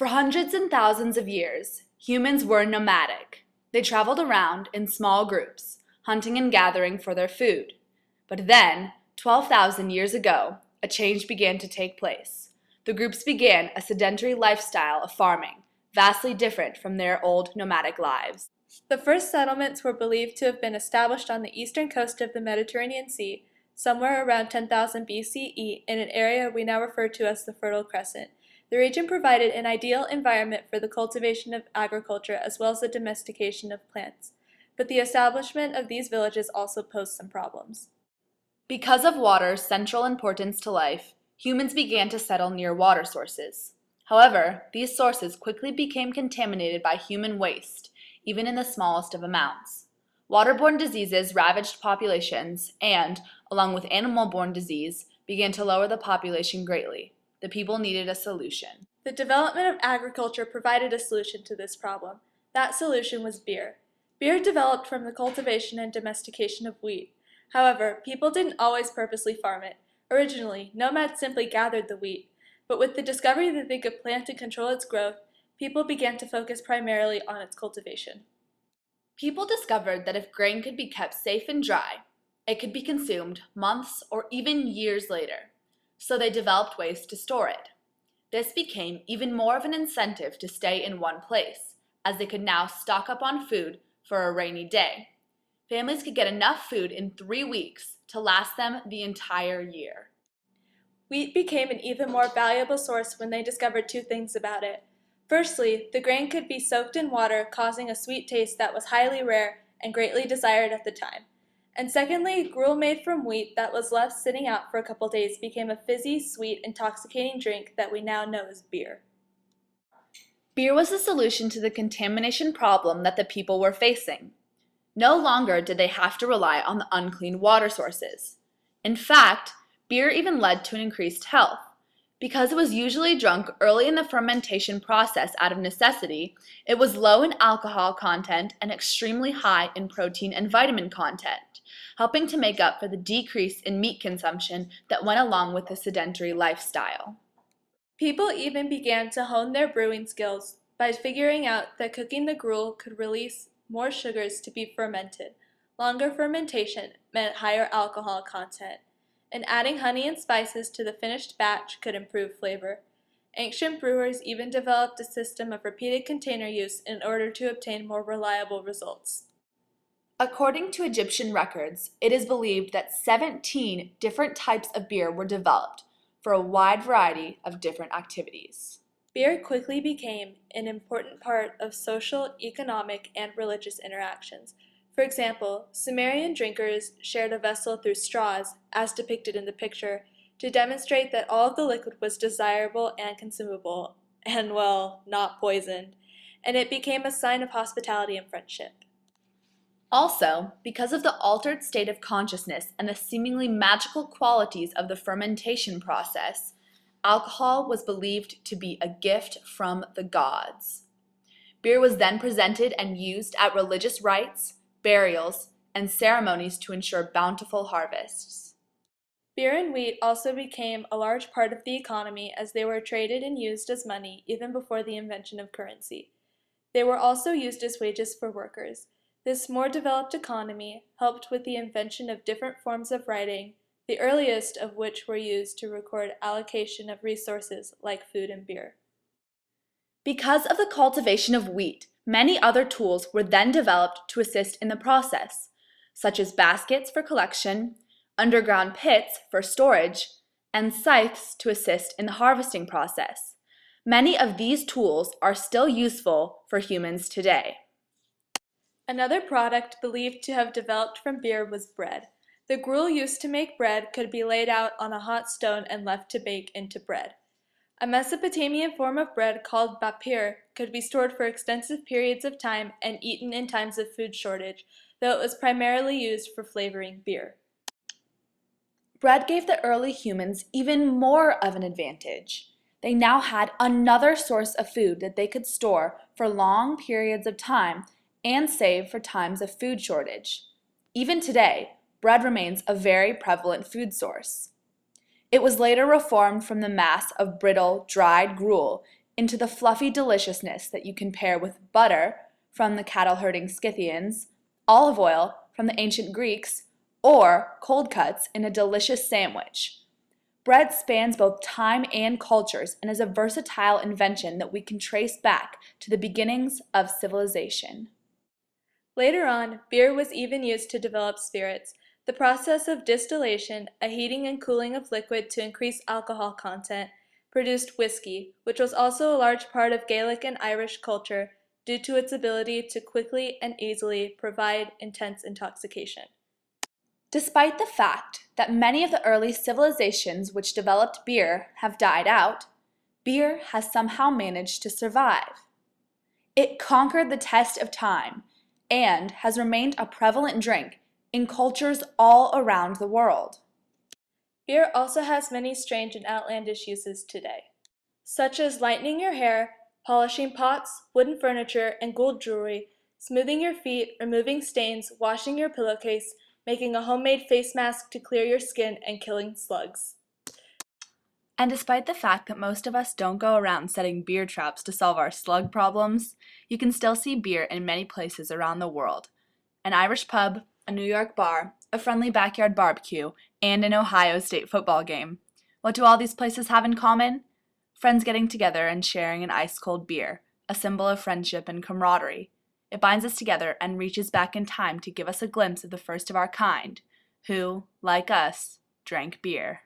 For hundreds and thousands of years, humans were nomadic. They traveled around in small groups, hunting and gathering for their food. But then, 12,000 years ago, a change began to take place. The groups began a sedentary lifestyle of farming, vastly different from their old nomadic lives. The first settlements were believed to have been established on the eastern coast of the Mediterranean Sea, somewhere around 10,000 BCE, in an area we now refer to as the Fertile Crescent. The region provided an ideal environment for the cultivation of agriculture as well as the domestication of plants. But the establishment of these villages also posed some problems. Because of water's central importance to life, humans began to settle near water sources. However, these sources quickly became contaminated by human waste, even in the smallest of amounts. Waterborne diseases ravaged populations and, along with animal-borne disease, began to lower the population greatly. The people needed a solution. The development of agriculture provided a solution to this problem. That solution was beer. Beer developed from the cultivation and domestication of wheat. However, people didn't always purposely farm it. Originally, nomads simply gathered the wheat, but with the discovery that they could plant and control its growth, people began to focus primarily on its cultivation. People discovered that if grain could be kept safe and dry, it could be consumed months or even years later. So they developed ways to store it. This became even more of an incentive to stay in one place, as they could now stock up on food for a rainy day. Families could get enough food in 3 weeks to last them the entire year. Wheat became an even more valuable source when they discovered two things about it. Firstly, the grain could be soaked in water, causing a sweet taste that was highly rare and greatly desired at the time. And secondly, gruel made from wheat that was left sitting out for a couple days became a fizzy, sweet, intoxicating drink that we now know as beer. Beer was the solution to the contamination problem that the people were facing. No longer did they have to rely on the unclean water sources. In fact, beer even led to an increased health. Because it was usually drunk early in the fermentation process out of necessity, it was low in alcohol content and extremely high in protein and vitamin content, helping to make up for the decrease in meat consumption that went along with the sedentary lifestyle. People even began to hone their brewing skills by figuring out that cooking the gruel could release more sugars to be fermented. Longer fermentation meant higher alcohol content, and adding honey and spices to the finished batch could improve flavor. Ancient brewers even developed a system of repeated container use in order to obtain more reliable results. According to Egyptian records, it is believed that 17 different types of beer were developed for a wide variety of different activities. Beer quickly became an important part of social, economic, and religious interactions. For example, Sumerian drinkers shared a vessel through straws, as depicted in the picture, to demonstrate that all of the liquid was desirable and consumable, and, well, not poisoned, and it became a sign of hospitality and friendship. Also, because of the altered state of consciousness and the seemingly magical qualities of the fermentation process, alcohol was believed to be a gift from the gods. Beer was then presented and used at religious rites, burials, and ceremonies to ensure bountiful harvests. Beer and wheat also became a large part of the economy as they were traded and used as money even before the invention of currency. They were also used as wages for workers. This more developed economy helped with the invention of different forms of writing, the earliest of which were used to record allocation of resources like food and beer. Because of the cultivation of wheat, many other tools were then developed to assist in the process, such as baskets for collection, underground pits for storage, and scythes to assist in the harvesting process. Many of these tools are still useful for humans today. Another product believed to have developed from beer was bread. The gruel used to make bread could be laid out on a hot stone and left to bake into bread. A Mesopotamian form of bread called bapir could be stored for extensive periods of time and eaten in times of food shortage, though it was primarily used for flavoring beer. Bread gave the early humans even more of an advantage. They now had another source of food that they could store for long periods of time and save for times of food shortage. Even today, bread remains a very prevalent food source. It was later reformed from the mass of brittle, dried gruel into the fluffy deliciousness that you can pair with butter from the cattle-herding Scythians, olive oil from the ancient Greeks, or cold cuts in a delicious sandwich. Bread spans both time and cultures and is a versatile invention that we can trace back to the beginnings of civilization. Later on, beer was even used to develop spirits. The process of distillation, a heating and cooling of liquid to increase alcohol content, produced whiskey, which was also a large part of Gaelic and Irish culture due to its ability to quickly and easily provide intense intoxication. Despite the fact that many of the early civilizations which developed beer have died out, beer has somehow managed to survive. It conquered the test of time and has remained a prevalent drink in cultures all around the world. Beer also has many strange and outlandish uses today, such as lightening your hair, polishing pots, wooden furniture, and gold jewelry, smoothing your feet, removing stains, washing your pillowcase, making a homemade face mask to clear your skin, and killing slugs. And despite the fact that most of us don't go around setting beer traps to solve our slug problems, you can still see beer in many places around the world. An Irish pub, a New York bar, a friendly backyard barbecue, and an Ohio State football game. What do all these places have in common? Friends getting together and sharing an ice-cold beer, a symbol of friendship and camaraderie. It binds us together and reaches back in time to give us a glimpse of the first of our kind, who, like us, drank beer.